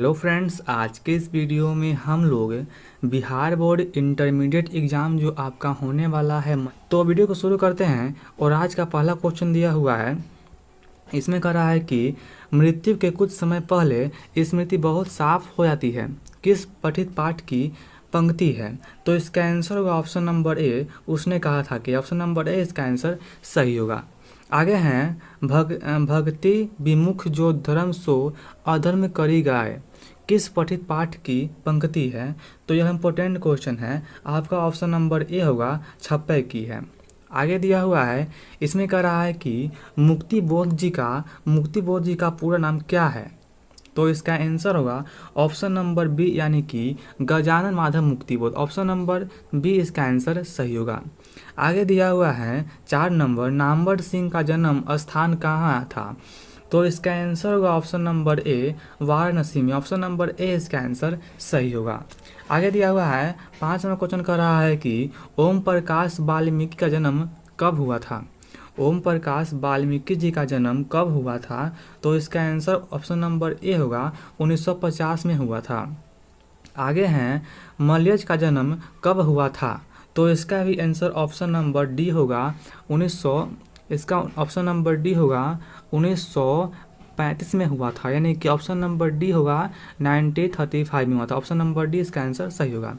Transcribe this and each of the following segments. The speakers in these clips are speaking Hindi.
हेलो फ्रेंड्स, आज के इस वीडियो में हम लोग बिहार बोर्ड इंटरमीडिएट एग्ज़ाम जो आपका होने वाला है, तो वीडियो को शुरू करते हैं। और आज का पहला क्वेश्चन दिया हुआ है, इसमें कह रहा है कि मृत्यु के कुछ समय पहले स्मृति बहुत साफ हो जाती है, किस पठित पाठ की पंक्ति है? तो इसका आंसर होगा ऑप्शन नंबर ए। उसने कहा था कि ऑप्शन नंबर ए इसका आंसर सही होगा। आगे हैं भक्ति विमुख जो धर्म सो अधर्म करी गाय, किस पठित पाठ की पंक्ति है? तो यह इंपॉर्टेंट क्वेश्चन है, आपका ऑप्शन नंबर ए होगा छप्पे की है। आगे दिया हुआ है, इसमें कह रहा है कि मुक्ति बोध जी का पूरा नाम क्या है? तो इसका आंसर होगा ऑप्शन नंबर बी, यानी कि गजानन माधव मुक्ति बोध। ऑप्शन नंबर बी इसका आंसर सही होगा। आगे दिया हुआ है 4 नंबर, नामवर सिंह का जन्म स्थान कहाँ था? तो इसका आंसर होगा ऑप्शन नंबर ए, वाराणसी में। ऑप्शन नंबर ए इसका आंसर सही होगा। आगे दिया हुआ है 5 नंबर क्वेश्चन कर रहा है कि ओम प्रकाश वाल्मीकि का जन्म कब हुआ था? ओम प्रकाश वाल्मीकि जी का जन्म कब हुआ था? तो इसका आंसर ऑप्शन नंबर ए होगा 1950 में हुआ था। आगे हैं मलयज का जन्म कब हुआ था? तो इसका भी आंसर ऑप्शन नंबर डी होगा 1900। इसका ऑप्शन नंबर डी होगा 1935 में हुआ था, यानी कि ऑप्शन नंबर डी होगा 1935 में हुआ था। ऑप्शन नंबर डी इसका आंसर सही होगा।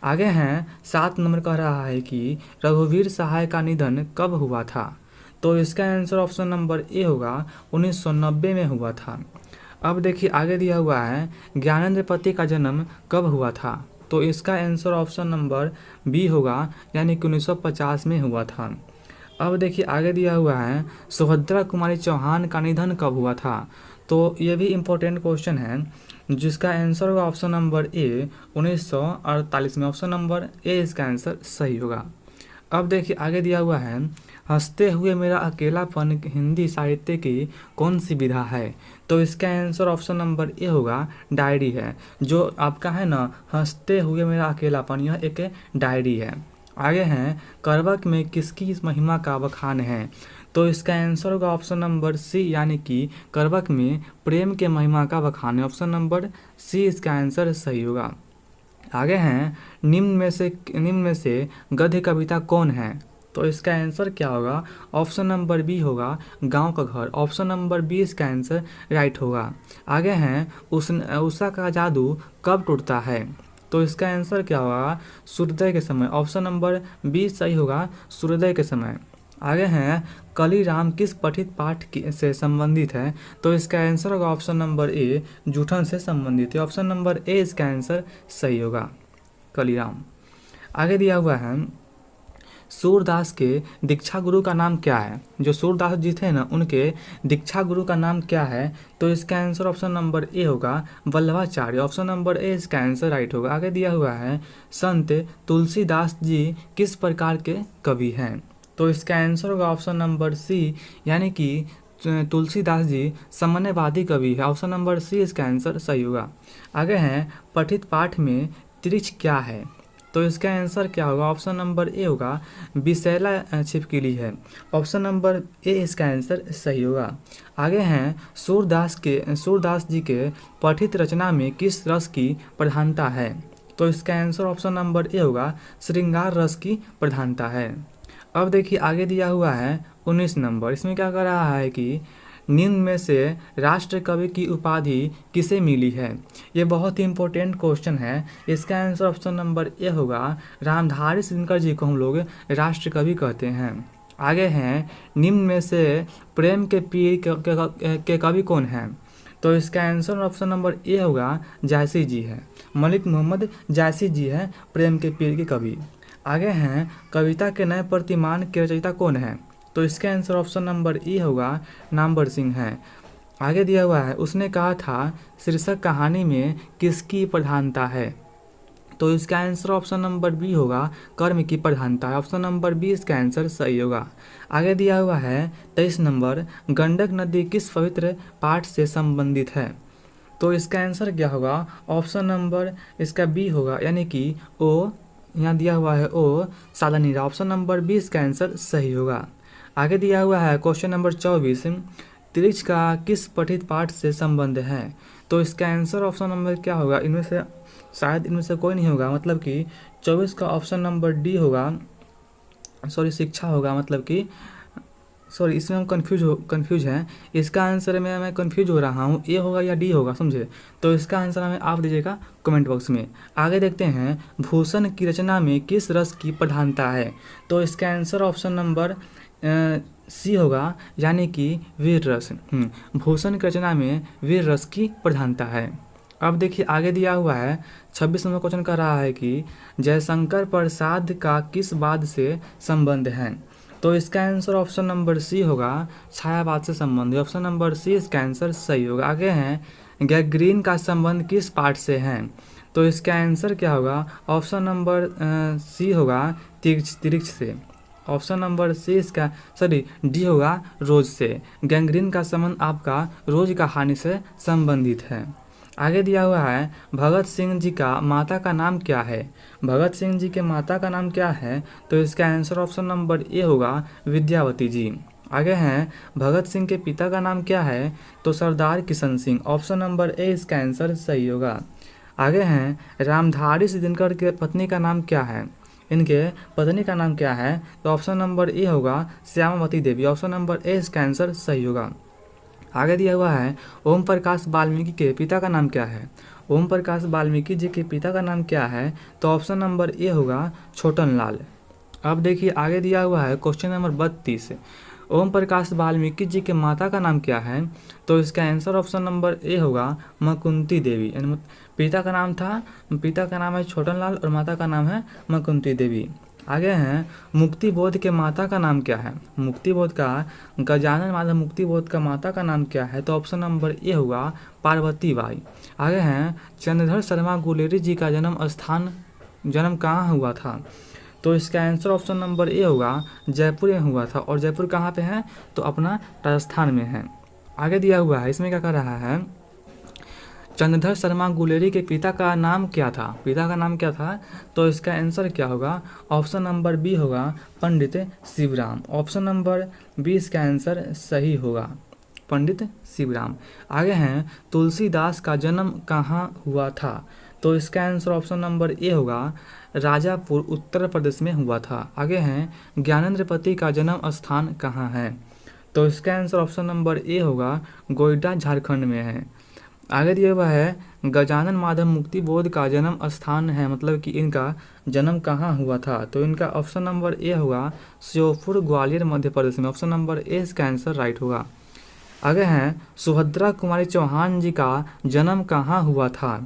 आगे हैं 7 नंबर कह रहा है कि रघुवीर सहाय का निधन कब हुआ था? तो इसका आंसर ऑप्शन नंबर ए होगा 1990 में हुआ था। अब देखिए आगे दिया हुआ है ज्ञानेंद्र पति का जन्म कब हुआ था? तो इसका आंसर ऑप्शन नंबर बी होगा, यानी कि 1950 में हुआ था। अब देखिए आगे दिया हुआ है सुभद्रा कुमारी चौहान का निधन कब हुआ था? तो ये भी इम्पोर्टेंट क्वेश्चन है, जिसका आंसर होगा ऑप्शन नंबर ए 1948 में। ऑप्शन नंबर ए इसका आंसर सही होगा। अब देखिए आगे दिया हुआ है हंसते हुए मेरा अकेलापन हिंदी साहित्य की कौन सी विधा है? तो इसका आंसर ऑप्शन नंबर ए होगा डायरी है। जो आपका है ना हंसते हुए मेरा अकेलापन, यह एक डायरी है। आगे हैं करवक में किसकी महिमा का बखान है? तो इसका आंसर होगा ऑप्शन नंबर सी, यानी कि करवक में प्रेम के महिमा का बखान है। ऑप्शन नंबर सी इसका आंसर सही होगा। आगे हैं निम्न में से गद्य कविता कौन है? तो इसका आंसर क्या होगा? ऑप्शन नंबर बी होगा गांव का घर। ऑप्शन नंबर बी इसका आंसर राइट होगा। आगे हैं उषा का जादू कब टूटता है? तो इसका आंसर क्या होगा? सूर्योदय के समय। ऑप्शन नंबर बी सही होगा, सूर्योदय के समय। आगे हैं कलीराम किस पठित पाठ से संबंधित है? तो इसका आंसर होगा ऑप्शन नंबर ए, जूठन से संबंधित है। ऑप्शन नंबर ए इसका आंसर सही होगा, कलीराम। आगे दिया हुआ है सूरदास के दीक्षा गुरु का नाम क्या है? जो सूरदास जी थे ना, उनके दीक्षा गुरु का नाम क्या है? तो इसका आंसर ऑप्शन नंबर ए होगा वल्लभाचार्य। ऑप्शन नंबर ए इसका आंसर राइट होगा। आगे दिया हुआ है संत तुलसीदास जी किस प्रकार के कवि हैं? तो इसका आंसर होगा ऑप्शन नंबर सी, यानी कि तुलसीदास जी सामान्यवादी कवि है। ऑप्शन नंबर सी इसका आंसर सही होगा। आगे हैं पठित पाठ में त्रिच क्या है? तो इसका आंसर क्या होगा? ऑप्शन नंबर ए होगा विशैला छिपकली है। ऑप्शन नंबर ए इसका आंसर सही होगा। आगे हैं सूरदास जी के पठित रचना में किस रस की प्रधानता है? तो इसका आंसर ऑप्शन नंबर ए होगा श्रृंगार रस की प्रधानता है। अब देखिए आगे दिया हुआ है 19 नंबर, इसमें क्या कर रहा है कि निम्न में से राष्ट्र कवि की उपाधि किसे मिली है? ये बहुत ही इंपॉर्टेंट क्वेश्चन है। इसका आंसर ऑप्शन नंबर ए होगा रामधारी सिंह जी को हम लोग राष्ट्र कवि कहते हैं। आगे हैं निम्न में से प्रेम के पीर के कवि कौन हैं? तो इसका आंसर ऑप्शन नंबर ए होगा जायसी जी है। मलिक मोहम्मद जायसी जी है प्रेम के पीर के कवि। आगे हैं कविता के नए प्रतिमान के रचयिता कौन है? तो इसका आंसर ऑप्शन नंबर ई होगा नामवर सिंह है। आगे दिया हुआ है उसने कहा था शीर्षक कहानी में किसकी प्रधानता है? तो इसका आंसर ऑप्शन नंबर बी होगा कर्म की प्रधानता है। ऑप्शन नंबर बी इसका आंसर सही होगा। आगे दिया हुआ है 23 नंबर, गंडक नदी किस पवित्र पाठ से संबंधित है? तो इसका आंसर क्या होगा? ऑप्शन नंबर इसका बी होगा, यानी कि ओ, यहाँ दिया हुआ है ओ सादा नीरा। ऑप्शन नंबर बी इसका आंसर सही होगा। आगे दिया हुआ है क्वेश्चन नंबर 24, त्रिच का किस पठित पाठ से संबंध है? तो इसका आंसर ऑप्शन नंबर क्या होगा, इनमें से शायद इनमें से कोई नहीं होगा, मतलब कि 24 का ऑप्शन नंबर डी होगा, सॉरी शिक्षा होगा, मतलब कि सॉरी इसमें हम कंफ्यूज हैं। इसका आंसर में मैं कंफ्यूज हो रहा हूँ, ए होगा या डी होगा, समझे। तो इसका आंसर हमें आप दीजिएगा कमेंट बॉक्स में। आगे देखते हैं, भूषण की रचना में किस रस की प्रधानता है। तो इसका आंसर ऑप्शन नंबर सी होगा, यानी कि वीर रस। भूषण की रचना में वीर रस की प्रधानता है। अब देखिए आगे दिया हुआ है 26 नंबर क्वेश्चन कर रहा है कि जयशंकर प्रसाद का किस वाद से संबंध है। तो इसका आंसर ऑप्शन नंबर सी होगा, छायावाद से संबंधित। ऑप्शन नंबर सी इसका आंसर सही होगा। आगे हैं, गैंग्रीन का संबंध किस पार्ट से है। तो इसका आंसर क्या होगा, ऑप्शन नंबर सी होगा, तिरिक्ष से। ऑप्शन नंबर सी इसका सॉरी डी होगा, रोज से। गैंग्रीन का संबंध आपका रोज का हानि से संबंधित है। आगे दिया हुआ है, भगत सिंह जी का माता का नाम क्या है। भगत सिंह जी के माता का नाम क्या है। तो इसका आंसर ऑप्शन नंबर ए होगा, विद्यावती जी। आगे हैं, भगत सिंह के पिता का नाम क्या है। तो Sardar Kishan Singh. Option number A इसका आंसर सही होगा। आगे हैं, रामधारी सिद्दीनकर के पत्नी का नाम क्या है। इनके पत्नी का नाम क्या है। तो ऑप्शन नंबर ए होगा, श्यामावती देवी। ऑप्शन नंबर ए इसका आंसर सही होगा। आगे दिया हुआ है, ओम प्रकाश वाल्मीकि के पिता का नाम क्या है। ओम प्रकाश वाल्मीकि जी के पिता का नाम क्या है। तो ऑप्शन नंबर ए होगा, छोटन लाल। अब देखिए आगे दिया हुआ है क्वेश्चन नंबर 32, ओम प्रकाश वाल्मीकि जी के माता का नाम क्या है। तो इसका आंसर ऑप्शन नंबर ए होगा, मकुंती देवी। पिता का नाम है छोटन लाल और माता का नाम है मकुंती देवी। आगे हैं, मुक्ति बोध के माता का नाम क्या है। मुक्ति बोध का गजानन माधव मुक्ति बोध का माता का नाम क्या है। तो ऑप्शन नंबर ए होगा, पार्वती बाई। आगे हैं, चंद्रधर शर्मा गुलेरी जी का जन्म कहाँ हुआ था। तो इसका आंसर ऑप्शन नंबर ए होगा, जयपुर में हुआ था। और जयपुर कहाँ पे है। तो अपना राजस्थान में है। आगे दिया हुआ है, इसमें क्या कर रहा है, चंद्रधर शर्मा गुलेरी के पिता का नाम क्या था। तो इसका आंसर क्या होगा, ऑप्शन नंबर बी होगा, पंडित शिवराम। ऑप्शन नंबर बी इसका आंसर सही होगा, पंडित शिवराम। आगे हैं, तुलसीदास का जन्म कहाँ हुआ था। तो इसका आंसर ऑप्शन नंबर ए होगा, राजापुर उत्तर प्रदेश में हुआ था। आगे हैं, ज्ञानेंद्रपति का जन्म स्थान कहाँ है। तो इसका आंसर ऑप्शन नंबर ए होगा, गोइडा झारखंड में है। आगे दिया हुआ है, गजानन माधव मुक्ति बोध का जन्म स्थान है, मतलब कि इनका जन्म कहाँ हुआ था। तो इनका ऑप्शन नंबर ए होगा, श्योपुर ग्वालियर मध्य प्रदेश में। ऑप्शन नंबर ए इसका आंसर राइट होगा। आगे हैं, सुभद्रा कुमारी चौहान जी का जन्म कहाँ हुआ था।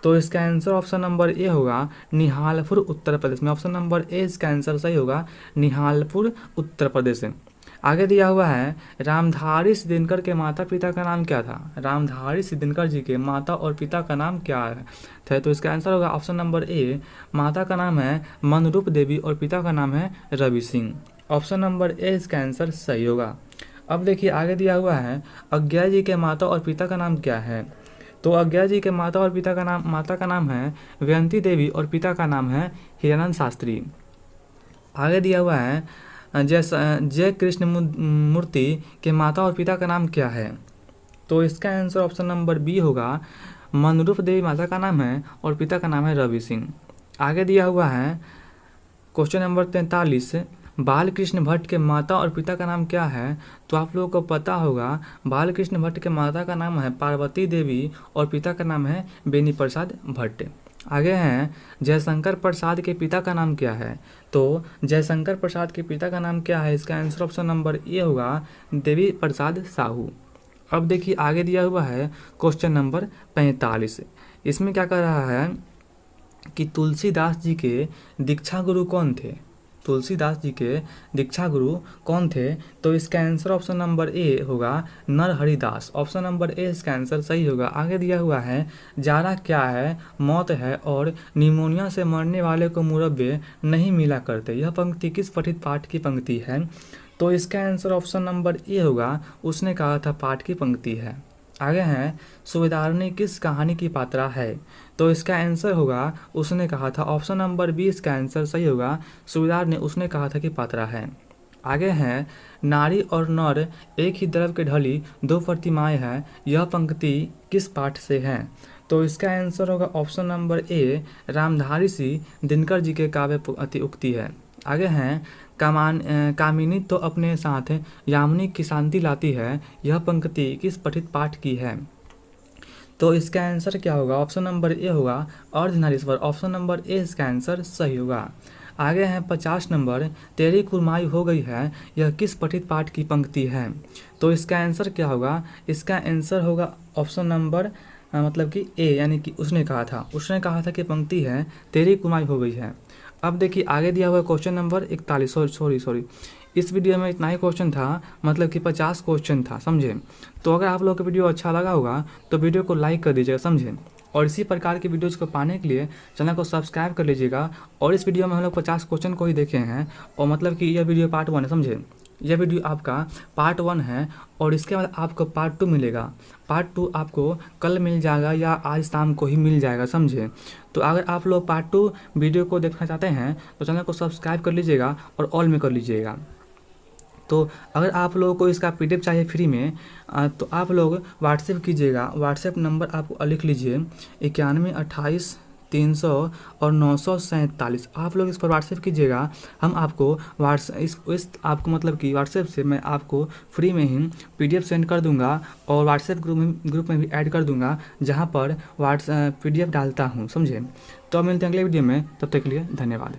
तो इसका आंसर ऑप्शन नंबर ए होगा, निहालपुर उत्तर प्रदेश में। ऑप्शन नंबर ए इसका आंसर सही होगा, निहालपुर उत्तर प्रदेश। आगे दिया हुआ है, रामधारी सिद्दीनकर के माता पिता का नाम क्या था। रामधारी सिद्दीनकर जी के माता और पिता का नाम क्या है। तो इसका आंसर होगा ऑप्शन नंबर ए, माता का नाम है मनरूप देवी और पिता का नाम है Ravi Singh. Option number A इसका आंसर सही होगा। अब देखिए आगे दिया हुआ है, अज्ञा जी के माता और पिता का नाम क्या है। तो अज्ञा जी के माता का नाम है व्यंती देवी और पिता का नाम है हिरानंद शास्त्री। आगे दिया हुआ है, जय कृष्ण मूर्ति के माता और पिता का नाम क्या है। तो इसका आंसर ऑप्शन नंबर बी होगा, मनरूप देवी माता का नाम है और पिता का नाम है रवि सिंह। आगे दिया हुआ है क्वेश्चन नंबर 43, बालकृष्ण भट्ट के माता और पिता का नाम क्या है। तो आप लोगों को पता होगा, बालकृष्ण भट्ट के माता का नाम है पार्वती देवी और पिता का नाम है बेनी प्रसाद भट्ट। आगे हैं, जयशंकर प्रसाद के पिता का नाम क्या है। तो जयशंकर प्रसाद के पिता का नाम क्या है, इसका आंसर ऑप्शन नंबर ए होगा, देवी प्रसाद साहू। अब देखिए आगे दिया हुआ है क्वेश्चन नंबर 45, इसमें क्या कर रहा है कि तुलसीदास जी के दीक्षा गुरु कौन थे। तुलसीदास जी के दीक्षा गुरु कौन थे। तो इसका आंसर ऑप्शन नंबर ए होगा, नरहरिदास। ऑप्शन नंबर ए इसका आंसर सही होगा। आगे दिया हुआ है, जाड़ा क्या है, मौत है और निमोनिया से मरने वाले को मुरब्बे नहीं मिला करते। यह पंक्ति किस पठित पाठ की पंक्ति है। तो इसका आंसर ऑप्शन नंबर ए होगा, उसने कहा था पाठ की पंक्ति है। आगे हैं, सुबेदारनी किस कहानी की पात्रा है। तो इसका आंसर होगा, उसने कहा था। ऑप्शन नंबर बी इसका आंसर सही होगा, सुबेदार ने उसने कहा था कि पात्रा है। आगे है नारी और नर एक ही द्रव के ढली दो प्रतिमाएं हैं, यह पंक्ति किस पाठ से है? तो इसका आंसर होगा option number A, Ramdhari Singh Dinkar ji के काव्य अति उक्ति है। आगे हैं कामिनी तो अपने साथ यामिनी की शांति लाती है, यह पंक्ति किस पठित पाठ की है? तो इसका आंसर क्या होगा? ऑप्शन नंबर ए होगा अर्धनारीश्वर। ऑप्शन नंबर ए इसका आंसर सही होगा। आगे हैं 50 नंबर, तेरी कुरमाई हो गई है, यह किस पठित पाठ की पंक्ति है? तो इसका आंसर क्या होगा? इसका आंसर होगा ऑप्शन नंबर मतलब कि ए, यानी कि उसने कहा था कि पंक्ति है तेरी कुरमाई हो गई है। अब देखिए आगे दिया हुआ क्वेश्चन नंबर 41, सॉरी इस वीडियो में इतना ही क्वेश्चन था, मतलब कि 50 क्वेश्चन था, समझे। तो अगर आप लोगों को वीडियो अच्छा लगा होगा तो वीडियो को लाइक कर दीजिएगा, समझे। और इसी प्रकार की वीडियोज़ को पाने के लिए चैनल को सब्सक्राइब कर लीजिएगा। और इस वीडियो में हम लोग 50 क्वेश्चन को ही देखे हैं, और मतलब कि यह वीडियो पार्ट 1 है, समझे। यह वीडियो आपका पार्ट 1 है, और इसके बाद आपको पार्ट 2 मिलेगा। पार्ट 2 आपको कल मिल जाएगा या आज शाम को ही मिल जाएगा, समझे। तो अगर आप लोग पार्ट 2 वीडियो को देखना चाहते हैं तो चैनल को सब्सक्राइब कर लीजिएगा और ऑल में कर लीजिएगा। तो अगर आप लोगों को इसका PDF चाहिए फ्री में, तो आप लोग व्हाट्सएप कीजिएगा। व्हाट्सएप नंबर आप लिख लीजिए 91 28 300 और 947। आप लोग इस पर व्हाट्सएप कीजिएगा। हम आपको आपको मतलब कि व्हाट्सएप से मैं आपको फ्री में ही PDF सेंड कर दूंगा, और व्हाट्सएप ग्रुप में भी ऐड कर दूंगा, जहां पर PDF डालता हूं, समझे। तो अब मिलते हैं अगले वीडियो में, तब तक के लिए धन्यवाद।